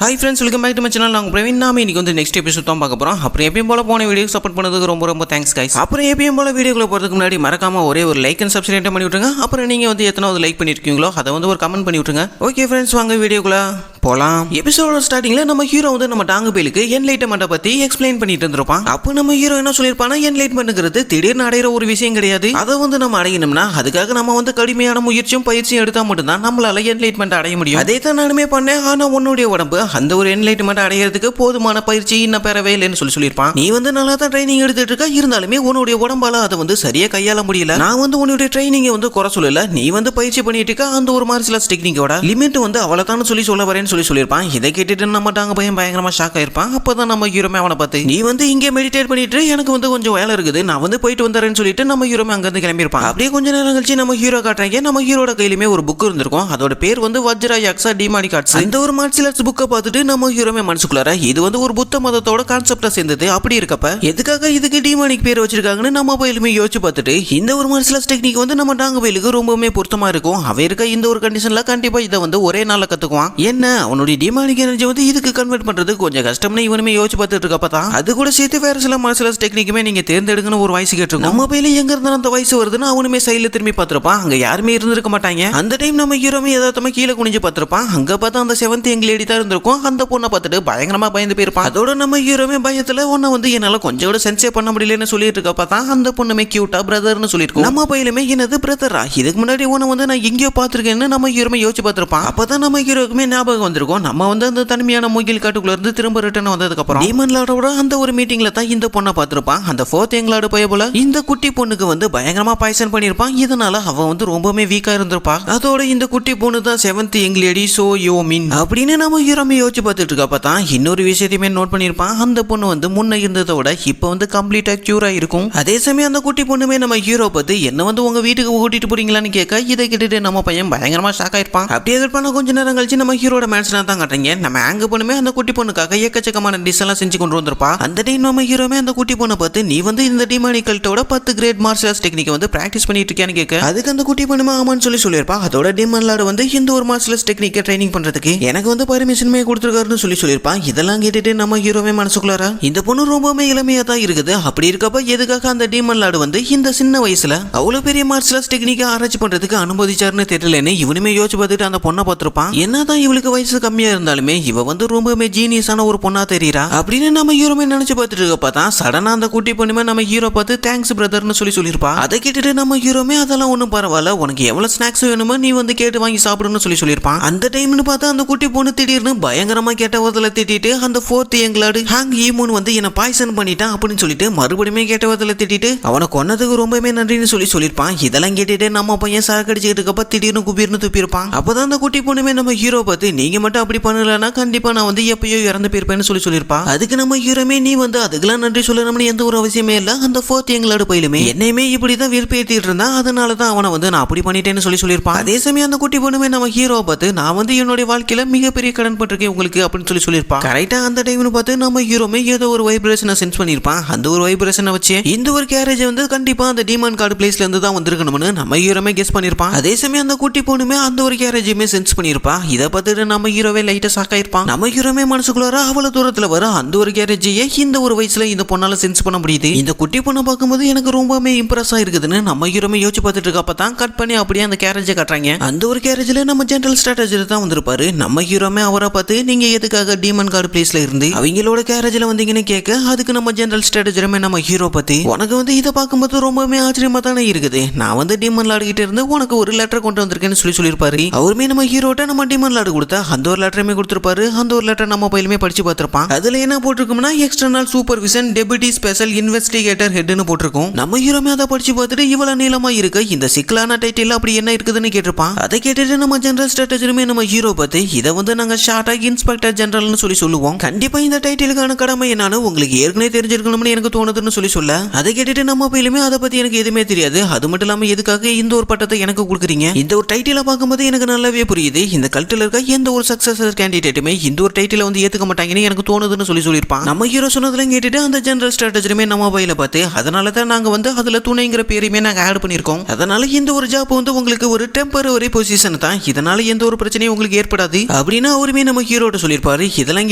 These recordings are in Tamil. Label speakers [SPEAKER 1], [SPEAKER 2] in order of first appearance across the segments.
[SPEAKER 1] Hi friends, welcome back to my channel. நாங்கள் பிரவீன். நாம இன்னைக்கு வந்து நெக்ஸ்ட் எபிசோட் தான் பார்க்க போகிறோம். அப்புறம் எப்பயும் போல போன வீடியோ சப்போர்ட் பண்ணதுக்கு ரொம்ப தேங்க்ஸ் கைஸ். அப்புறம் எப்பயும் போல வீடியோக்குள்ள போகிறதுக்கு முன்னாடி மறக்காம ஒரே ஒரு லைக் அண்ட் சப்ஸ்கிரைப் பண்ணி விட்டுருங்க. அப்புறம் நீங்கள் வந்து எத்தனாவது லைக் பண்ணியிருக்கீங்களோ அதை வந்து ஒரு கமெண்ட் பண்ணி விட்டுருங்க. ஓகே ஃப்ரெண்ட்ஸ், வாங்க வீடியோக்குள்ள போலாம். எபிசோட ஸ்டார்டிங்ல நம்ம ஹீரோ வந்து நம்ம டாங்கு பேலுக்கு என்லைட்மெண்ட்டை பத்தி எக்ஸ்பிளைன் பண்ணிட்டு இருந்திருப்பான். அப்போ நம்ம ஹீரோ என்ன சொல்லியிருப்பானா, என்லைட்மெண்ட்ங்கிறது திடீர்னு அடையிற ஒரு விஷயம் கிடையாது. அதை வந்து நம்ம அடையணும்னா அதுக்காக நம்ம வந்து கடுமையான முயற்சியும் பயிற்சியும் எடுத்தா மட்டும்தான் நம்மளால என்லைட்மெண்ட் அடைய முடியும். அதே தான் நானுமே பண்ணேன். ஆனா உன்னுடைய உடம்பு அந்த ஒரு என்லைட்மெண்ட் அடையிறதுக்கு போதுமான பயிற்சி இன்னும் பெறவே இல்லைன்னு சொல்லியிருப்பான். நீ வந்து நல்லா தான் ட்ரைனிங் எடுத்துட்டு இருக்க, இருந்தாலுமே உன்னுடைய உடம்பால அதை வந்து சரியா கையாள முடியல. நான் வந்து உன்னுடைய ட்ரைனிங்கை வந்து குறை சொல்லல, நீ வந்து பயிற்சி பண்ணிட்டு இருக்க அந்த ஒரு மார்ஷியல் ஆர்ட்ஸ் டெக்னிக்கோட லிமிட் வந்து அவ்வளவுதான் சொல்ல வரேன்னு சொல்லியிருப்பான். இதை கேட்டுட்டு நம்ம டாங்க பையன் பயங்கரமா ஷாக் ஆயிருப்பான். அப்பதான் நம்ம ஹீரோமே அவனை பார்த்து, நீ வந்து இங்கே மெடிடேட் பண்ணிட்டு எனக்கு வந்து கொஞ்சம் வேலை இருக்குது, நான் வந்து போயிட்டு வந்துறேன்னு சொல்லிட்டு நம்ம ஹீரோமே அங்கிருந்து கிளம்பியிருப்பான். அப்படியே கொஞ்ச நேரம் கழிச்சு நம்ம ஹீரோ காட்டுறாங்க. நம்ம ஹீரோட கையிலுமே ஒரு புக் இருந்திருக்கும். அதோட பேர் வந்து வஜ்ரா யாக்ஸா டிமானிக் ஆர்ட்ஸ். இந்த ஒரு மார்ஷியல் ஆர்ட்ஸ் புக்கை பார்த்துட்டு நம்ம ஹீரோமே மனசுக்குள்ளார இது வந்து ஒரு புத்த மதத்தோட கான்செப்டா சேர்ந்தது. அப்படி இருக்கப்ப எதுக்காக இதுக்கு டிமானிக் பேர் வச்சிருக்காங்கன்னு நம்ம பயிலுமே யோசிச்சு பார்த்துட்டு, இந்த ஒரு மார்ஷியல் ஆர்ட்ஸ் டெக்னிக் வந்து நம்ம டாங்க பயிலுக்கு ரொம்பவுமே பொருத்தமா இருக்கும். அவ இருக்க இந்த ஒரு கண்டிஷன்ல கண்டிப்பா இதை வந்து ஒரே நாள்ல கத்துக்குவான். என்ன அவனுடைய டிமானிக் எனர்ஜி வந்து இதுக்கு கன்வெர்ட் பண்றது கொஞ்சம் கஷ்டம்னு இவனுமே யோசிச்சு பார்த்துட்டு இருக்கப்ப தான் அது கூட சேர்த்து வேற சில மார்ஷியல் ஆர்ட்ஸ் டெக்னிக்குமே நீங்க தேர்ந்தெடுங்கன்னு ஒரு வாய்ஸ் கேட்டிருக்கோம். நம்ம பயில எங்க இருந்தாலும் அந்த வாய்ஸ் வருதுன்னு அவனுமே சைடுல திரும்பி பார்த்திருப்பான். அங்க யாருமே இருந்திருக்க மாட்டாங்க. அந்த டைம் நம்ம ஹீரோமே யதார்த்தமா கீழே குனிஞ்சு பார்த்திருப்பான். அங்க பார்த்தா அந்த 7th யங் லேடி தான் இருந்திருக்கும். அந்த பொண்ணை பார்த்துட்டு பயங்கரமா பயந்து போயிருப்பான். அதோட நம்ம ஹீரோமே பயத்துல உன்னை வந்து என்னால கொஞ்சம் கூட சென்சே பண்ண முடியலன்னு சொல்லிட்டு இருக்கப்ப தான் அந்த பொண்ணுமே கியூட்டா பிரதர்னு சொல்லியிருக்கோம். நம்ம பயிலுமே என்னது பிரதரா, இதுக்கு முன்னாடி உன்னை வந்து நான் எங்கேயோ பார்த்திருக்கேன்னு நம்ம ஹீரோமே யோசிச்சு பார்த்திருப்பான். அப்பதான் நம்ம ஹீரோக்குமே ஞாபகம் வந்திருக்கும். நம்ம வந்து அந்த தனிமையான மூங்கில் காட்டுக்குள்ள இருந்து திரும்ப ரிட்டர்ன் வந்ததுக்கு அப்புறம் டீமன் லார்டோட அந்த ஒரு மீட்டிங்ல தான் இந்த பொண்ணை பார்த்திருப்பான். அந்த 4th யங் லார்டு பைய போல இந்த குட்டி பொண்ணுக்கு வந்து பயங்கரமா பாய்சன் பண்ணிருப்பான். இதனால அவ வந்து ரொம்பவே வீக்கா இருந்திருப்பா. அதோட இந்த குட்டி பொண்ணு தான் 7th யங் லேடி சோ யோமின் அப்படின்னு நம்ம ஹீரோமே யோசிச்சு பார்த்துட்டு இருக்கப்ப தான் இன்னொரு விஷயத்தையுமே நோட் பண்ணிருப்பான். அந்த பொண்ணு வந்து முன்ன இருந்ததோட இப்ப வந்து கம்ப்ளீட்டா கியூரா இருக்கும். அதே சமயம் அந்த குட்டி பொண்ணுமே நம்ம ஹீரோ பார்த்து என்ன வந்து உங்க வீட்டுக்கு கூட்டிட்டு போறீங்களான்னு கேட்க, இதை கேட்டுட்டு நம்ம பையன் பயங்கரமா ஷாக் ஆயிருப்பான். அப்படியே எதிர்ப்பான கொஞ்ச நேரம் கழிச்சு நம்ம ஹீரோட மேன்ஷனா தான் காட்டுறீங்க. நம்ம ஆங்க பொண்ணுமே அந்த குட்டி பொண்ணுக்காக எக்கச்சக்கமான டிஷ் எல்லாம் செஞ்சு கொண்டு வந்திருப்பா. அந்த டைம் நம்ம ஹீரோமே அந்த குட்டி பொண்ணை பார்த்து, நீ வந்து இந்த டிமானிக்கல்ட்டோட 10 கிரேட் மார்ஷியல் ஆர்ட்ஸ் டெக்னிக் வந்து பிராக்டிஸ் பண்ணிட்டு இருக்கியான்னு கேட்க, அதுக்கு அந்த குட்டி பொண்ணுமே ஆமான்னு சொல்லியிருப்பா. அதோட டிமன் லார்டு வந்து இந்த ஒரு மார்ஷியல் ஆர்ட்ஸ் டெக்னிக்கை ட்ரைனிங் பண்றதுக்கு எனக்கு வந்து பர்மிஷனுமே கொடுத்துருக்காருன்னு சொல்லியிருப்பான். இதெல்லாம் கேட்டுட்டு நம்ம ஹீரோவே மனசுக்குள்ளார இந்த பொண்ணு ரொம்பவே இளமையா தான் இருக்குது. அப்படி இருக்கப்ப எதுக்காக அந்த டிமன் லார்டு வந்து இந்த சின்ன வயசுல அவ்வளவு பெரிய மார்ஷியல் ஆர்ட்ஸ் டெக்னிக்கை ஆராய்ச்சி பண்றதுக்கு அனுமதிச்சாருன்னு தெரியலன்னு இவனுமே யோசிச்சு பார்த்துட்டு அந்த பொண்ணை பார்த்திருப்பான். என்னதான் இவளுக்கு வயசு கம்மியா இருந்தாலுமே இவ வந்து ரொம்பவே ஜீனியஸான ஒரு பொண்ணா தெரியுறா அப்படின்னு நம்ம ஹீரோமே நினைச்சு பார்த்துட்டு இருக்கப்ப தான் சடனா அந்த குட்டி பொண்ணுமே நம்ம ஹீரோ பார்த்து தேங்க்ஸ் பிரதர்னு சொல்லியிருப்பா. அதை கேட்டுட்டு நம்ம ஹீரோமே அதெல்லாம் ஒன்றும் பரவாயில்ல, உனக்கு எவ்வளவு ஸ்நாக்ஸ் வேணுமோ நீ வந்து கேட்டு வாங்கி சாப்பிடுன்னு சொல்லியிருப்பான். அந்த டைம்னு பார்த்தா அந்த குட்டி பொண்ணு திடீர்னு பயங்கரமா கேட்ட வதல திட்டிட்டு அந்த 4th யங் லார்டு ஹாங் ஈமூன் வந்து என்ன பாய்சன் பண்ணிட்டான் அப்படின்னு சொல்லிட்டு மறுபடியுமே கேட்ட வதல திட்டிட்டு அவனை கொன்னதுக்கு ரொம்பவே நன்றின்னு சொல்லியிருப்பான். இதெல்லாம் கேட்டுட்டு நம்ம பையன் சாக்கடிச்சுக்கிட்டு இருக்கப்ப திடீர்னு குபீர்னு துப்பியிருப்பான். அப்பதான் அந்த குட்டி பொண்ணுமே நம்ம ஹீரோ பார்த்து, நீங்க மட்டும் அப்படி பண்ணலன்னா கண்டிப்பா நான் வந்து எப்பயோ இறந்து போயிருப்பேன்னு சொல்லியிருப்பா. அதுக்கு நம்ம ஹீரோமே, நீ வந்து அதுக்கெல்லாம் நன்றி சொல்லணும்னு எந்த ஒரு அவசியமே இல்ல, அந்த 4th யங் லார்டு பையிலுமே என்னையுமே இப்படிதான் விருப்பேற்றிட்டு இருந்தா, அதனாலதான் அவனை வந்து நான் அப்படி பண்ணிட்டேன்னு சொல்லியிருப்பான். அதே சமயம் அந்த குட்டி பொண்ணுமே நம்ம ஹீரோ பார்த்து, நான் வந்து என்னுடைய வாழ்க்கையில மிகப்பெரிய கடன் பட்டிருக்கேன் உங்களுக்கு அப்படின்னு சொல்லியிருப்பான். கரெக்டா அந்த டைம்னு பார்த்து நம்ம ஹீரோமே ஏதோ ஒரு வைப்ரேஷனை சென்ஸ் பண்ணியிருப்பான். அந்த ஒரு வைப்ரேஷனை வச்சு இந்த ஒரு கேரேஜ் வந்து கண்டிப்பா அந்த டீமன் கார்டு பிளேஸ்ல இருந்து தான் வந்திருக்கணும்னு நம்ம ஹீரோமே கெஸ் பண்ணியிருப்பான். அதே சமயம் அந்த குட்டி பொண்ணுமே அந்த ஒரு கேரேஜுமே சென்ஸ் பண்ணியிருப்பா. இதை பார்த்துட்டு நம்ம ஹீரோவே லைட்டா ஷாக் ஆயிருப்பான். நம்ம ஹீரோமே மனசுக்குள்ளார அவ்வளவு தூரத்துல வர அந்த ஒரு கேரேஜையே இந்த ஒரு வயசுல இந்த பொண்ணால சென்ஸ் பண்ண முடியுது. இந்த குட்டி பொண்ணை பார்க்கும்போது எனக்கு ரொம்பவே இம்ப்ரெஸ் ஆயிருக்குதுன்னு நம்ம ஹீரோமே யோசிச்சு பார்த்துட்டு இருக்கப்ப தான் கட் பண்ணி அப்படியே அந்த கேரேஜை காட்டுறாங்க. அந்த ஒரு கேரேஜ்ல நம்ம ஜெனரல் ஸ்ட்ராட்டஜில தான் வந்திருப்பாரு. நம்ம ஹீரோமே அவரை பார்த்து, நீங்க எதுக்காக டீமன் கார்டு பிளேஸ்ல இருந்து அவங்களோட கேரேஜ்ல வந்தீங்கன்னு கேட்க, அதுக்கு நம்ம ஜெனரல் ஸ்ட்ராட்டஜிலுமே நம்ம ஹீரோ பார்த்து, உனக்கு வந்து இதை பார்க்கும்போது ரொம்பவே ஆச்சரியமா தானே இருக்குது, நான் வந்து டீமன் லார்டு கிட்ட இருந்து உனக்கு ஒரு லெட்டர் கொண்டு வந்திருக்கேன்னு சொல்லியிருப்பாரு. அவருமே நம்ம ஹீரோட்ட நம்ம டீமன் லார்டு கொடுத்தா அந்த ஒரு லெட்டருமே கொடுத்திருப்பாரு. அந்த ஒரு லெட்டர் நம்ம பையிலுமே படிச்சு பார்த்திருப்பான். அதுல என்ன போட்டிருக்கும்னா, external supervision deputy special investigator ஹெட்னு போட்டிருக்கும். நம்ம ஹீரோமே அதை படிச்சு பார்த்துட்டு இவ்வளவு நீளமா இருக்கு இந்த சிக்கலான டைட்டில் அப்படி என்ன இருக்குதுன்னு கேட்டிருப்பான். அதை கேட்டுட்டு நம்ம ஜெனரல் ஸ்ட்ராட்டஜிலுமே நம்ம ஹீரோ பார்த்து, இதை வந்து நாங்க ஷார்ட்டா இன்ஸ்பெக்டர் ஜெனரல்னு சொல்லுவோம், கண்டிப்பா இந்த டைட்டிலுக்கான கடமை என்னன்னு உங்களுக்கு ஏற்கனவே தெரிஞ்சிருக்கணும்னு எனக்கு தோணுதுன்னு சொல்ல. அதை கேட்டுட்டு நம்ம பையிலுமே அதை பத்தி எனக்கு எதுவுமே தெரியாது, அது மட்டும் இல்லாம எதுக்காக இந்த ஒரு பட்டத்தை எனக்கு கொடுக்குறீங்க, இந்த ஒரு டைட்டில பார்க்கும்போது எனக்கு நல்லாவே புரியுது, இந்த கல்ட்டில் இருக்க எந்த ஒரு ஒரு சக்சஸர் கேண்டிடேட்டுமே இந்த ஒரு டைட்டில வந்து ஏத்துக்க மாட்டாங்கன்னு எனக்கு தோணுதுன்னு சொல்லியிருப்பான். நம்ம ஹீரோ சொன்னதுல கேட்டுட்டு அந்த ஜெனரல் ஸ்ட்ராட்டஜியுமே நம்ம மொபைல பார்த்து அதனால தான் நாங்க வந்து அதுல துணைங்கிற பேரையுமே நாங்க ஆட் பண்ணிருக்கோம். அதனால இந்த ஒரு ஜாப் வந்து உங்களுக்கு ஒரு டெம்பரரி பொசிஷன் தான், இதனால எந்த ஒரு பிரச்சனையும் உங்களுக்கு ஏற்படாது அப்படின்னு அவருமே நம்ம ஹீரோட சொல்லியிருப்பாரு. இதெல்லாம்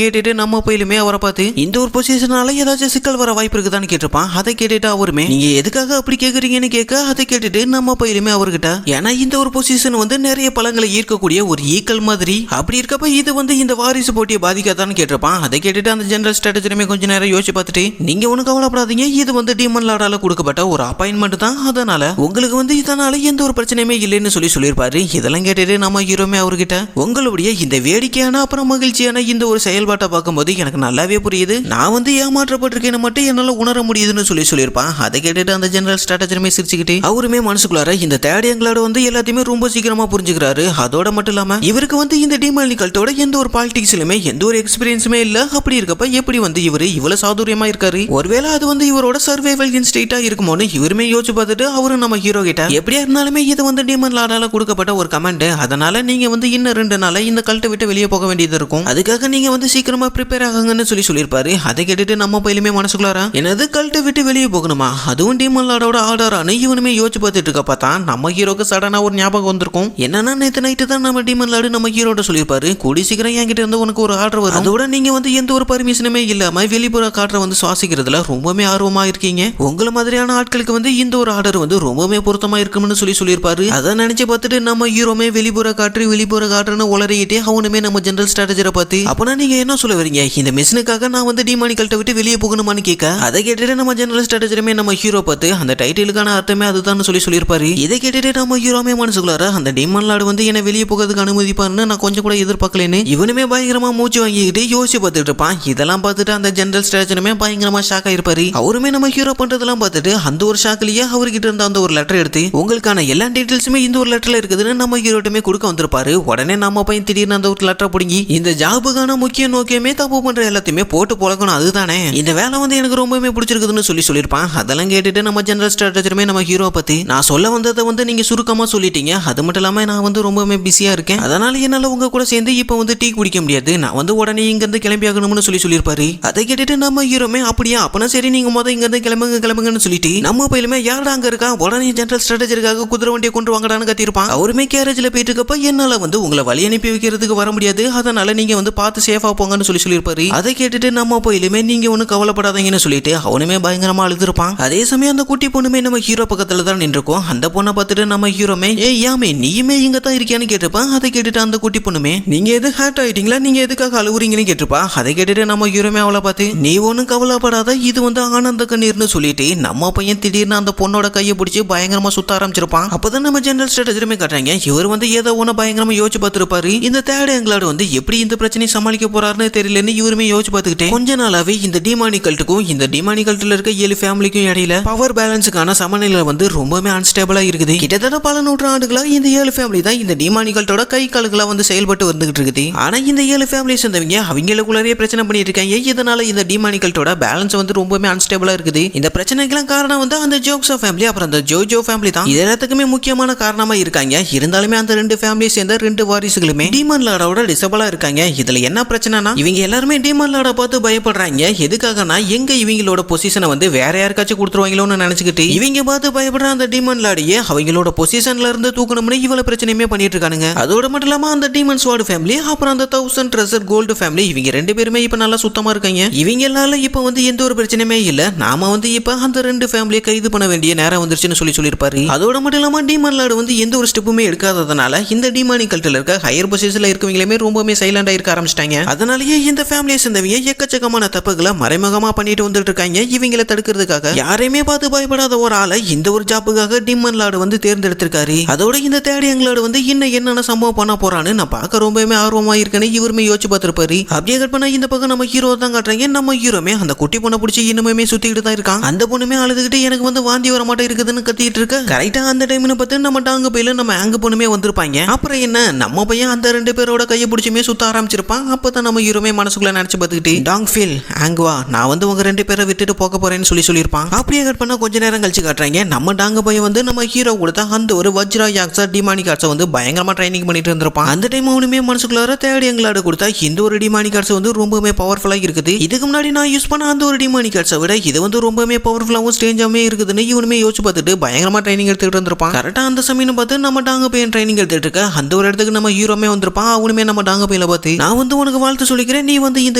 [SPEAKER 1] கேட்டுட்டு நம்ம பையிலுமே அவரை பார்த்து இந்த ஒரு பொசிஷனால ஏதாச்சும் சிக்கல் வர வாய்ப்பு இருக்குதான்னு கேட்டிருப்பான். அதை கேட்டுட்டு அவருமே நீங்க எதுக்காக அப்படி கேக்குறீங்கன்னு கேட்க அதை கேட்டுட்டு நம்ம பையிலுமே அவர்கிட்ட ஏன்னா இந்த ஒரு பொசிஷன் வந்து நிறைய பழங்களை ஈர்க்கக்கூடிய ஒரு ஈக்கல் மாதிரி, அப்படி இருக்கப்ப இது வந்து இந்த வாரிசு போட்டியை பாதிக்காதான்னு கேட்டிருப்பான். அதை கேட்டுட்டு அந்த ஜெனரல் ஸ்ட்ராட்டஜியுமே கொஞ்ச நேரம் யோசிச்சு பார்த்துட்டு நீங்க ஒன்னும் கவலைப்படாதீங்க, இது வந்து டீமன் லார்டால கொடுக்கப்பட்ட ஒரு அப்பாயின்மெண்ட் தான், அதனால உங்களுக்கு வந்து இதனால எந்த ஒரு பிரச்சனையுமே இல்லைன்னு சொல்லியிருப்பாரு. இதெல்லாம் கேட்டுட்டு நம்ம ஹீரோமே அவர்கிட்ட உங்களுடைய இந்த வேடிக்கையான அப்புறம் மகிழ்ச்சியான இந்த ஒரு செயல்பாட்டை பார்க்கும்போது எனக்கு நல்லாவே புரியுது, நான் வந்து ஏமாற்றப்பட்டிருக்கேன்னு மட்டும் என்னால உணர முடியுதுன்னு சொல்லியிருப்பான். அதை கேட்டுட்டு அந்த ஜெனரல் ஸ்ட்ராட்டஜியுமே சிரிச்சுக்கிட்டு அவருமே மனசுக்குள்ளார இந்த தேடியங்களோட வந்து எல்லாத்தையுமே ரொம்ப சீக்கிரமா புரிஞ்சுக்கிறாரு. அதோட மட்டும் இல்லாம இவருக்கு வந்து இந்த டீமன் கல்ட்டோட எந்த ஒரு பாலிடிக்ஸ்லுமே எந்த ஒரு எக்ஸ்பீரியன்ஸுமே இல்ல, அப்படி இருக்கப்ப எப்படி வந்து இவரு இவ்வளவு சாதுரியமா இருக்காரு, ஒருவேளை அது வந்து இவரோட சர்வைவல் இன்ஸ்டிங்க்டா இருக்குமோன்னு இவருமே யோசிச்சு பார்த்துட்டு அவரு நம்ம ஹீரோ கிட்ட எப்படியா இருந்தாலுமே இது வந்து டீமன் லார்டால கொடுக்கப்பட்ட ஒரு கமெண்ட், அதனால நீங்க வந்து இன்னும் 2 நாளா இந்த கல்ட்டை விட்டு வெளியே போக வேண்டியது இருக்கும், அதுக்காக நீங்க வந்து சீக்கிரமா ப்ரிப்பேர் ஆகுங்கன்னு சொல்லியிருப்பாரு. அதை கேட்டுட்டு நம்ம பையிலுமே மனசுக்குள்ளார என்னது கல்ட்டை விட்டு வெளியே போகணுமா, அதுவும் டீமன் லார்டோட ஆர்டரானு இவனுமே யோசிச்சு பார்த்துட்டு இருக்கப்ப தான் நம்ம ஹீரோக்கு சடனா ஒரு ஞாபகம் வந்திருக்கும். என்னன்னா நேற்று நைட்டு தான் நம்ம டீமன் லார்டு நம்ம ஹீரோட சொல்லியிருப்பாரு கூடி சீக்கிரம் என்கிட்ட இருந்து உனக்கு ஒரு ஆர்டர் வரும், அதோட நீங்க வந்து எந்த ஒரு பர்மிஷனுமே இல்லாம வெளிப்புற காற்றை வந்து சுவாசிக்கிறதுல ரொம்பவே ஆர்வமா இருக்கீங்க, உங்களை மாதிரியான ஆட்களுக்கு வந்து இந்த ஒரு ஆர்டர் வந்து ரொம்பவே பொருத்தமா இருக்கும்னு சொல்லியிருப்பாரு. அதை நினைச்சு பார்த்துட்டு நம்ம ஹீரோமே வெளிப்புற காற்றுன்னு உளறிட்டே அவனுமே நம்ம ஜெனரல் ஸ்ட்ராட்டஜரை பார்த்து அப்பனா நீங்க என்ன சொல்ல வரீங்க, இந்த மிஷினுக்காக நான் வந்து டிமானிகல்ட்ட விட்டு வெளியே போகணுமான்னு கேட்க அதை கேட்டுட்டு நம்ம ஜெனரல் ஸ்ட்ராட்டஜருமே நம்ம ஹீரோ பார்த்து அந்த டைட்டிலுக்கான அர்த்தமே அதுதான் சொல்லியிருப்பாரு. இதை கேட்டுட்டு நம்ம ஹீரோமே மனசுக்குள்ளார அந்த டீமன் லார்டு வந்து என்ன வெளியே போகிறதுக்கு அனுமதிப்பான்னு நான் கொஞ்சம் கூட எதிர்பார்க்கலன்னு இவனுமே பயங்கரமா மூச்சு வாங்கிக்கிட்டு யோசிச்சு பார்த்துட்டு இருப்பான். இதெல்லாம் பார்த்துட்டு அந்த ஜெனரல் ஸ்ட்ராட்டஜருமே பயங்கரமா ஷாக் ஆயிருப்பாரு. அவருமே நம்ம ஹீரோ பண்றதெல்லாம் பார்த்துட்டு அந்த ஒரு ஷாக்லயே அவர்கிட்ட இருந்த அந்த ஒரு லெட்டர் எடுத்து உங்களுக்கான எல்லா டீடைல்ஸுமே இந்த ஒரு லெட்டர்ல இருக்குதுன்னு நம்ம ஹீரோட்டுமே கொடுக்க வந்திருப்பாரு. உடனே நம்ம பையன் திடீர்னு அந்த ஒரு லெட்டர் பிடிங்கி இந்த ஜாபுக்கான முக்கிய நோக்கமே தப்பு பண்ற எல்லாத்தையுமே போட்டு பொழக்கணும், அதுதானே இந்த வேலை வந்து எனக்கு ரொம்பவே பிடிச்சிருக்குதுன்னு சொல்லியிருப்பான். அதெல்லாம் கேட்டுட்டு நம்ம ஜெனரல் ஸ்ட்ராட்டஜருமே நம்ம ஹீரோ பத்தி நான் சொல்ல வந்ததை வந்து நீங்க சுருக்கமா சொல்லிட்டீங்க, அது மட்டும் இல்லாம நான் வந்து ரொம்பவே பிஸியா இருக்கேன், அதனால என்னால உங்க கூட சேர்ந்து இப்ப வந்து டீ குடிக்க முடியாது, நான் வந்து உடனே இங்க இருந்து கிளம்பி ஆகணும்னு சொல்லியிருப்பாரு. அதை கேட்டுட்டு நம்ம ஹீரோமே அப்படியா அப்பனா சரி நீங்க இங்க இருந்து கிளம்புங்கன்னு சொல்லிட்டு நம்ம பையிலுமே யாரா அங்க இருக்கா உடனே ஜெனரல் ஸ்ட்ராட்டஜருக்காக குதிரை வண்டியை கொண்டு வாங்கடான்னு கத்திருப்பான். அவருமே கேரேஜ்ல போயிட்டு இருக்கப்ப என்னால வந்து உங்களை வழி அனுப்பி வைக்கிறதுக்கு வர முடியாது, அதனால நீங்க வந்து பார்த்து சேஃபா போங்கன்னு சொல்லியிருப்பாரு. அதை கேட்டுட்டு நம்ம பையிலுமே நீங்க ஒன்னும் கவலைப்படாதீங்கன்னு சொல்லிட்டு அவனுமே பயங்கரமா அழுதுருப்பான். அதே சமயம் அந்த குட்டி பொண்ணுமே நம்ம ஹீரோ பக்கத்துல தான் நின்றுக்கும். அந்த பொண்ணை பார்த்துட்டு நம்ம ஹீரோமே யாமே நீயுமே இங்க தான் இருக்கியான்னு கேட்டிருப்பான். அதை கேட்டுட்டு அந்த குட்டி பொண்ணுமே நீங்க எது ஹேர்ட் ஆயிட்டீங்களா, நீங்க எதுக்காக அழுவுறீங்கன்னு கேட்டிருப்பா. அதை கேட்டுட்டு நம்ம ஹீரோமே அவளை பார்த்து நீ ஒன்னும் கவலைப்படாத இது வந்து ஆனந்த கண்ணீர்னு சொல்லிட்டு நம்ம பையன் திடீர்னு அந்த பொண்ணோட கையை பிடிச்சி பயங்கரமா சுத்த ஆரம்பிச்சிருப்பான். அப்பதான் நம்ம ஜெனரல் ஸ்ட்ராட்டஜருமே காட்டுறாங்க இவர் வந்து ஏதோ ஒன்னு பயங்கரமா யோசிச்சு பார்த்திருப்பாரு. இந்த தேர்ட் எங்களாடு வந்து எப்படி இந்த பிரச்சனையை சமாளிக்க போறாருன்னு தெரியலன்னு இவருமே யோசிச்சு பார்த்துக்கிட்டே கொஞ்ச நாளாவே இந்த டிமானி கல்ட்டுக்கும் இந்த டிமானி கல்ட்டுல இருக்க 7 ஃபேமிலிக்கும் இடையில பவர் பேலன்ஸுக்கான சமநிலை வந்து ரொம்பவே அன்ஸ்டேபிளா இருக்குது. கிட்டத்தட்ட பல நூற்றாண்டுகளா இந்த 7 ஃபேமிலி தான் இந்த டிமானி கல்ட்டோட கை கால்களா வந்து செயல்பட்டு வந்துகிட்டு இருக்குது. ஆனா இந்த 7 ஃபேமிலி சேர்ந்தவங்க அவங்களுக்குள்ளே பிரச்சனை பண்ணிட்டு இருக்காங்க. இதனால இந்த டிமானி கல்ட்டோட பேலன்ஸ் வந்து ரொம்பவே அன்ஸ்டேபிளா இருக்குது. இந்த பிரச்சனைக்கெல்லாம் காரணம் வந்து அந்த ஜோக்ஸோ ஃபேமிலி அப்புறம் அந்த ஜோஜோ ஃபேமிலி தான். இது எல்லாத்துக்குமே முக்கியமான காரணமா இருக்காங்க. இருந்தாலுமே அந்த 2 ஃபேமிலியை சேர்ந்த 2 வாரிசுகளுமே டீமன் லார்டோட டிசபிளா இருக்காங்க. இதுல என்ன பிரச்சனைனா இவங்க எல்லாருமே டீமன் லார்ட பார்த்து பயப்படுறாங்க. எதுக்காகனா எங்க இவங்களோட பொசிஷனை வந்து வேற யாருக்காச்சும் கொடுத்துருவாங்களோன்னு நினைச்சுக்கிட்டு இவங்க பார்த்து பயப்படுற அந்த டீமன் லார்டையே அவங்களோட பொசிஷன்ல இருந்து தூக்கணும்னு இவ்வளவு பிரச்சனையுமே பண்ணிட்டு இருக்கானுங்க. அதோட மட்டும் இல்லாம அந்த டீமன் ஸ்வார்ட் ஃபேமிலி அப்புறம் அந்த 1000 ட்ரெஷர் கோல்டு ஃபேமிலி இவங்க 2 பேருமே இப்ப நல்லா சுத்தமா இருக்காங்க. இவங்களால இப்ப வந்து எந்த ஒரு பிரச்சனையுமே இல்ல. நாம வந்து இப்ப அந்த 2 ஃபேமிலியை கைது பண்ண வேண்டிய நேரம் வந்துருச்சுன்னு சொல்லியிருப்பாரு. அதோட மட்டும் இல்லாம டீமன் லார்டு வந்து எந்த ஒரு ஸ்டெப்புமே எடுக்காததுனால இந்த டிமானி கல்ட்டுல இருக்க ஹையர் பொசிஷன்ல இருக்கவங்களுமே ரொம்பவே சைலண்டா இருக்க ஆரம்பிச்சிட்டாங்க. அதனாலேயே இந்த ஃபேமிலியை சேர்ந்தவங்க எக்கச்சக்கமான தப்புகளை மறைமுகமா பண்ணிட்டு வந்துட்டு இருக்காங்க. இவங்களை தடுக்கிறதுக்காக யாரையுமே பார்த்து பயப்படாத ஒரு ஆளை இந்த ஒரு ஜாப்புக்காக டிமன் லார்டு வந்து தேர்ந்தெடுத்திருக்காரு. அதோட இந்த தேடி எங்களோட வந்து இன்னும் என்னென்ன சம்பவம் பண்ண போறான்னு நான் பார்க்க ரொம்பவே ஆர்வமா இருக்கேன்னு இவருமே யோசிச்சு பார்த்திருப்பாரு. அப்படியே கட் பண்ணா இந்த பக்கம் நம்ம ஹீரோ தான் காட்டுறாங்க. நம்ம ஹீரோமே அந்த குட்டி பொண்ணை பிடிச்சி இன்னுமே சுத்திக்கிட்டு தான் இருக்கான். அந்த பொண்ணுமே அழுதுகிட்டு எனக்கு வந்து வாந்தி வர மாட்டே இருக்குதுன்னு கத்திட்டு இருக்க கரெக்டா அந்த டைம்னு பார்த்து நம்ம டாங்க பையில நம்ம ஆங்க பொண்ணுமே வந்திருப்பாங்க. அப்புறம் என்ன நம்ம பையன் அந்த 2 பேரோட கையை பிடிச்சுமே சுத்த ஆரம்பிச்சிருப்பான். அப்பதான் நம்ம ஹீரோமே மனசுக்குள்ள நினைச்சு பார்த்துக்கிட்டு டாங் ஃபீல் ஆங்குவா நான் வந்து உங்க 2 பேரை விட்டுட்டு போக போறேன்னு சொல்லியிருப்பான். அப்படியே கட் பண்ணா கொஞ்ச நேரம் கழிச்சு காட்டுறாங்க நம்ம டாங்க பையன் வந்து நம்ம ஹீரோ கொடுத்த அந்த ஒரு வஜ்ரா யாக்ஸா டிமானி காட்ஸை வந்து பயங்கரமா ட்ரைனிங் பண்ணிட்டு இருந்திருப்பான். அந்த டைம் அவனுமே மனசுக்குள்ளார தேடி எங்களாட கொடுத்தா இந்த ஒரு டிமானி கார்ட்ஸ் வந்து ரொம்பவே பவர்ஃபுல்லா இருக்குது. இதுக்கு முன்னாடி நான் யூஸ் பண்ண அந்த ஒரு டிமானி கார்ட்ஸை விட இது வந்து ரொம்பவே பவர்ஃபுல்லாவும் ஸ்ட்ரேஞ்சாவே இருக்குதுன்னு இவனுமே யோசிச்சு பார்த்துட்டு பயங்கரமா ட்ரைனிங் எடுத்துக்கிட்டு இருந்திருப்பான். கரெக்டா அந்த சமயம் பார்த்து நம்ம டாங்க பையன் ட்ரைனிங் எடுத்துட்டு இருக்க அந்த ஒரு இடத்துக்கு நம்ம ஹீரோமே வந்திருப்பான். அவனுமே நம்ம டாங்க பையில பார்த்து நான் வந்து உனக்கு வாழ்த்து சொல்லிக்கிறேன், நீ வந்து இந்த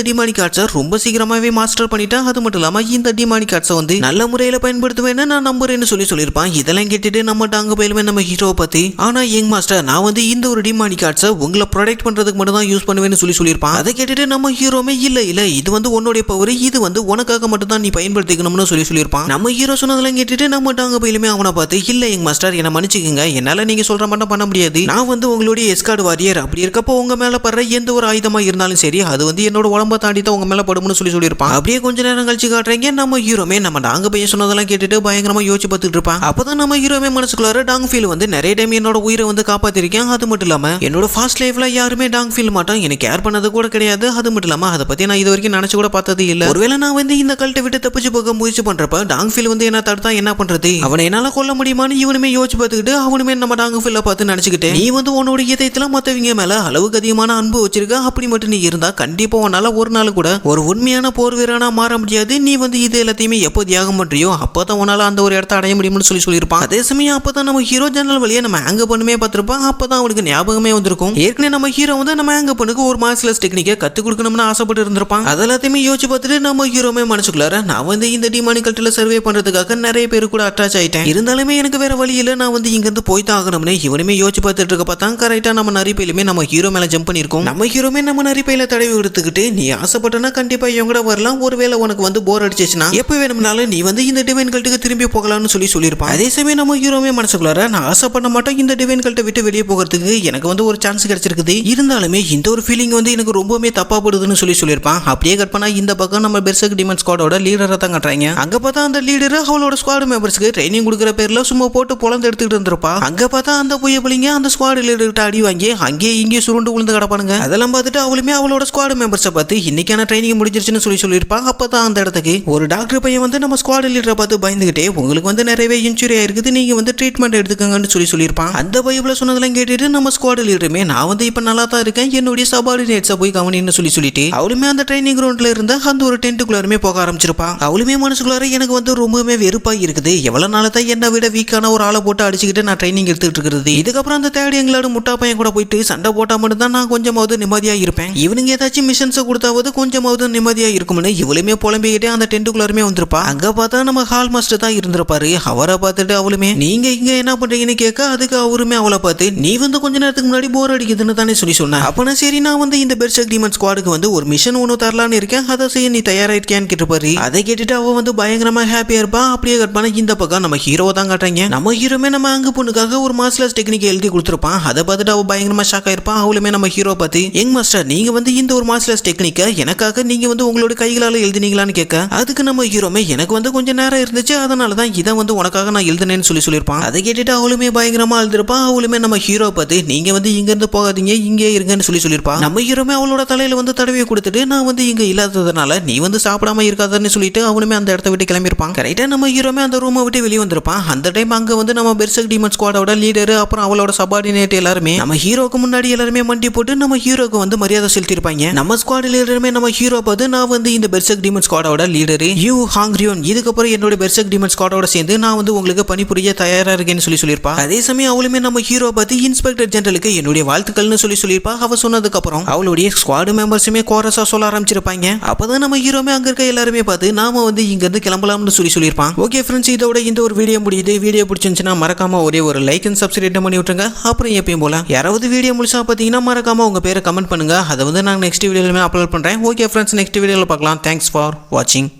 [SPEAKER 1] டிமானி கார்ட்ஸை ரொம்ப சீக்கிரமாவே மாஸ்டர் பண்ணிட்டேன். அது மட்டும் இல்லாம இந்த டிமானி கார்ட்ஸை வந்து நல்ல முறையில பயன்படுத்துவேன்னு நான் நம்புறேன்னு சொல்லியிருப்பான். இதெல்லாம் கேட்டுட்டு நம்ம டாங்க பையிலுமே நம்ம ஹீரோவை பார்த்து ஆனா யங் மாஸ்டர் நான் வந்து இந்த ஒரு டிமானி கார்ட்ஸை உங்களை ப்ரொடெக்ட் பண்றதுக்கு மட்டும் தான் யூஸ் பண்ணுவேன்னு சொல்லியிருப்பான். அதை கேட்டுட்டு நம்ம ஹீரோமே இல்ல இது வந்து உன்னுடைய பவர், இது வந்து உனக்காக மட்டும் தான் நீ பயன்படுத்திக்கணும்னு சொல்லியிருப்பான். நம்ம ஹீரோ சொன்னதெல்லாம் கேட்டுட்டு நம்ம டாங்க பையிலுமே அவனை பார்த்து இல்ல யங் மாஸ்டர் என்ன மன்னிச்சுக்கங்க, என்னால நீங்க சொல்ற மட்டும் பண்ண முடியாது. நான் வந்து உங்களுடைய எஸ்கார்டு வாரியர், அப்படி இருக்கப்போ உங்க மேல படுற எந்த ஒரு ஆயுதமா இருந்தாலும் சரி அது வந்து என்னோட உடம்ப தாண்டி தான் உங்க மேல படும்னு சொல்லியிருப்பான். அப்படியே கொஞ்ச நேரம் கழிச்சு காட்டுறீங்க நம்ம ஹீரோமே நம்ம டாங்க பையன் சொன்னதெல்லாம் கேட்டுட்டு பயங்கரமா யோசிச்சு பார்த்துட்டு இருப்பான். அப்பதான் நம்ம ஹீரோமே மனசுக்குள்ளார டாங் ஃபீல் வந்து நிறைய டைம் என்னோட உயிரை வந்து காப்பாத்திருக்கேன். அது மட்டும் இல்லாம என்னோட ஃபாஸ்ட் லைஃப்ல யாருமே டாங் ஃபீல் மாட்டோம், எனக்கு கேர் பண்ணது கூட கிடையாது. அது மட்டும் இல்லாம அதை பத்தி நான் இது வரைக்கும் நினைச்சு கூட பார்த்தது இல்ல. ஒருவேளை நான் வந்து இந்த கல்ட்டை விட்டு தப்பிச்சு போக முயற்சி பண்றப்ப டாங் ஃபீல் வந்து என்ன தடுத்தா என்ன பண்றது, அவனை என்னால கொல்ல முடியுமான்னு இவனுமே யோசிச்சு பார்த்துக்கிட்டு அவனுமே நம்ம டாங் ஃபீல்ல பார்த்து நினைச்சுக்கிட்டு நீ வந்து உன்னோட இதயத்துல மத்தவங்க மேல அளவுக்கு அதிகமான அன்பு வச்சிருக்க, அப்படி மட்டும் நீ இருந்தா கண்டிப்பா உன்னால ஒரு நாள் கூட ஒரு உண்மையான போர் வீரனா மாற முடியாது. நீ வந்து இது எல்லாத்தையுமே எப்போ தியாகம் பண்றியோ அப்பதான் உன்னால அந்த ஒரு இடத்த அடைய முடியும்னு சொல்லியிருப்பான். அதே சமயம் அப்பதான் நம்ம ஹீரோ ஜன்னல் வழியா நம்ம ஹேங்க பண்ணுமே பார்த்திருப்பான். அப்பதான் அவனுக்கு ஞாபகமே வந்திருக்கும் ஏற்கனவே நம்ம ஹீரோ வந்து நம்ம ஹேங்க பண்ணுக்கு ஒரு மார்ஷல் டெக்னிக்கை கத்துக் கொடுக்கணும்னு ஆசைப்பட்டு இருந்திருப்பான். அதெல்லாத்தையுமே யோசிச்சு பார்த்துட்டு நம்ம ஹீரோமே மனசுக்குள்ளார நான் வந்து இந்த டிமானி கல்ட்டுல சர்வே பண்றதுக்காக நிறைய பேர் கூட அட்டாச் ஆயிட்டேன், இருந்தாலுமே எனக்கு வேற வழி இல்ல, நான் வந்து இங்க இருந்து போய் தான் ஆகணும்னு இவனுமே யோசிச்சு பார்த்துட்டு இருக்க பார்த்தா கரெக்டா நம்ம நரிப்பையிலுமே நம்ம ஹீரோ மேல ஜம்ப் பண்ணிருக்கோம். நம்ம ஹீரோமே நம்ம நரிப்பையில தடவி எடுத்துக்கிட்டு நீ ஆசைப்பட்டனா கண்டிப்பா இவங்க கூட வரலாம், ஒருவேளை உனக்கு வந்து போர் அடிச்சிச்சுன்னா எப்ப வேணும்னாலும் நீ வந்து இந்த டிவைன் கல்ட்டுக்கு திரும்பி போகலாம்னு சொல்லியிருப்பான். அதே சமயம் நம்ம ஹீரோமே மனசுக்குள்ளார நான் ஆசைப்பட மாட்டோம் இந்த டிவைன் கல்ட்டை விட்டு வெளியே போகிறதுக்கு எனக்கு வந்து ஒரு சான்ஸ் கிடைச்சிருக்குது, இருந்தாலுமே இந்த ஒரு ஃபீலிங் வந்து எனக்கு ரொம்பவே தப்பா போடுதுன்னு சொல்லியிருப்பான். அப்படியே கட் பண்ணா இந்த பக்கம் நம்ம பெர்சர்க் டிமன் ஸ்குவாடோட லீடரை தான் காட்டுறாங்க. அங்க பார்த்தா அந்த லீடர் அவளோட ஸ்குவாட் மெம்பர்ஸ்க்கு ட்ரைனிங் கொடுக்குற பேர்ல சும்மா போட்டு பொழந்து எடுத்துக்கிட்டு இருந்திருப்பா. அங்க பார்த்தா அந்த புய பிள்ளைங்க அந்த ஸ்குவாட் லீடர்கிட்ட அடி வாங்கி அங்கேயே இங்கே சுருண்டு விழுந்து கிடப்பானுங்க. அதெல்லாம் பார்த்துட்டு அவளுமே அவளோட ஸ்குவாட் மெம்பர்ஸை பார்த்து இன்னைக்கான ட்ரைனிங் முடிஞ்சிருச்சுன்னு சொல்லியிருப்பாங்க. அப்பதான் அந்த இடத்துக்கு ஒரு டாக்டர் பையன் வந்து நம்ம ஸ்குவாட் லீடரை பார்த்து பயந்துகிட்டே உங்களுக்கு வந்து நிறையவே இன்ஜுரி ஆயிருக்குது, நீங்க வந்து ட்ரீட்மெண்ட் எடுத்துக்கங்கன்னு சொல்லியிருப்பான். அந்த பைபிள சொன்னதெல்லாம் கேட்டுட்டு நம்ம ஸ்குவாட் லீடருமே நான் வந்து இப்ப நல்லா தான் இருக்கேன், என்னுடைய சபார்டினேட்ஸை போய் கவனின்னு சொல்லிட்டு அவளுமே அந்த ட்ரைனிங் கிரவுண்ட்ல இருந்த அந்த ஒரு டென்ட்டுக்குள்ளாருமே போக ஆரம்பிச்சிருப்பா. அவளுமே மனசுக்குள்ளார எனக்கு வந்து ரொம்பவே வெறுப்பாக இருக்குது, எவ்வளவு நாள் தான் என்னை விட வீக்கான ஒரு ஆளை போட்டு அடிச்சுக்கிட்டு நான் ட்ரைனிங் எடுத்துக்கிட்டு இருக்கிறது, இதுக்கப்புறம் அந்த தேடி எங்களோட முட்டா பையன் கூட போயிட்டு சண்டை போட்டா மட்டும் தான் நான் கொஞ்சமாவது நிம்மதியா இருப்பேன், இவனுங்க ஏதாச்சும் மிஷன்ஸை கொடுத்தாவது கொஞ்சமாவது நிம்மதியா இருக்கும்னு இவளுமே புலம்பிக்கிட்டே அந்த டென்ட்டுக்குள்ளாருமே வந்திருப்பா. அங்க பார்த்தா நம்ம ஹால் மாஸ்டர் தான் இருந்திருப்பாரு. அவரை பார்த்துட்டு அவளுமே நீங்க இங்க என்ன பண்றீங்கன்னு கேட்க அதுக்கு அவருமே அவளை பார்த்து நீ வந்து கொஞ்ச நேரத்துக்கு முன்னாடி போர் அடிக்குதுன்னு தானே சொன்னேன், அப்பனா சரி நான் வந்து இந்த பெர்சர்க் டிமன் ஸ்குவாடுக்கு வந்து ஒரு மிஷன் ஒன்று தரலான்னு இருக்கேன், அதை செய்ய நீ தயாராயிருக்கியான்னு கேட்டுப்பாரு. அதை கேட்டுட்டு அவ வந்து பயங்கரமா ஹாப்பியா இருப்பா. அப்படியே கட் பண்ண இந்த பக்கம் நம்ம ஹீரோ தான் காட்டுறாங்க. நம்ம ஹீரோமே நம்ம அங்க பொண்ணுக்காக ஒரு மார்ஷல் டெக்னிக் எழுதி கொடுத்துருப்பான். அதை பார்த்துட்டு அவ பயங்கரமா ஷாக் ஆயிருப்பான். அவளுமே நம்ம ஹீரோ பார்த்து யங் மாஸ்டர் நீங்க வந்து இந்த ஒரு மார்ஷல் டெக்னிக்கை எனக்காக நீங்க வந்து உங்களோட கைகளால எழுதினீங்களான்னு கேட்க அதுக்கு நம்ம ஹீரோமே எனக்கு வந்து கொஞ்சம் நேரம் இருந்துச்சு, அதனாலதான் இதை வந்து உனக்காக நான் எழுதினேன்னு சொல்லியிருப்பான். அதை கேட்டுட்டு அவளுமே பயங்கரமா எழுதிருப்பான். அவளுமே நம்ம ஹீரோ பார்த்து நீங்க வந்து இங்க இருந்து போகாதீங்க இங்கே இருங்கன்னு சொல்லியிருப்பான். நம்ம ஹீரோமே அவளோட தலையில வந்து தடவியை கொடுத்துட்டு நான் வந்து இங்க இல்லாததுனால நீ வந்து சாப்பிடாம இருக்காதன்னு சொல்லிட்டு அவனுமே அந்த இடத்த விட்டு கிளம்பியிருப்பான். கரெக்டா நம்ம ஹீரோமே அந்த ரூமை விட்டு வெளியே வந்திருப்பான். அந்த டைம் அங்க வந்து நம்ம பெர்சர்க் டிமன் ஸ்குவாடோட லீடர் அப்புறம் அவளோட சபார்டினேட் எல்லாருமே நம்ம ஹீரோக்கு முன்னாடி எல்லாருமே மண்டி போட்டு நம்ம ஹீரோக்கு வந்து மரியாதை செலுத்திருப்பாங்க. நம்ம ஸ்குவாட் லீடருமே நம்ம ஹீரோ பார்த்து நான் வந்து இந்த பெர்சர்க் டிமன் ஸ்குவாடோட லீடர் யூ ஹாங்ரியோன், இதுக்கப்புறம் என்னோட பெர்சர்க் டிமன் ஸ்குவாடோட சேர்ந்து நான் வந்து உங்களுக்கு பணிபுரிய தயாரா இருக்கேன்னு சொல்லியிருப்பா. அதே சமயம் அவளுமே நம்ம ஹீரோ பார்த்து இன்ஸ்பெக்டர் ஜெனரலுக்கு என்னுடைய வாழ்த்துக்கள்னு சொல்லியிருப்பா. அவ சொன்னதுக்கு அப்புறம் அவளுடைய ஸ்குவாட் மெம்பர்ஸுமே கோரஸா சொல்ல ஆரம்பிச்சிருப்பாங்க. அப்பதான் நம்ம ஹீரோமே அங்க இருக்க எல்லாருமே பார்த்து நாம வந்து இங்க இருந்து கிளம்பலாம்னு சொல்லியிருப்பான். ஓகே ஃப்ரெண்ட்ஸ், இதோட இந்த ஒரு வீடியோ முடியுது. வீடியோ பிடிச்சிருந்துச்சுன்னா மறக்காம ஒரே ஒரு லைக் அண்ட் சப்ஸ்கிரைப் பண்ணி விட்டுருங்க. அப்புறம் எப்பயும் போல யாராவது வீடியோ முடிச்சா பார்த்தீங்கன்னா மறக்காம உங்க பேரை கமெண்ட் பண்ணுங்க. அதை வந்து நான் நெக்ஸ்ட் வீடியோலுமே அப்லோட் பண்றேன். ஓகே ஃப்ரெண்ட்ஸ், நெக்ஸ்ட் வீடியோல பார்க்கலாம். தேங்க்ஸ் ஃபார் வாட்சிங்.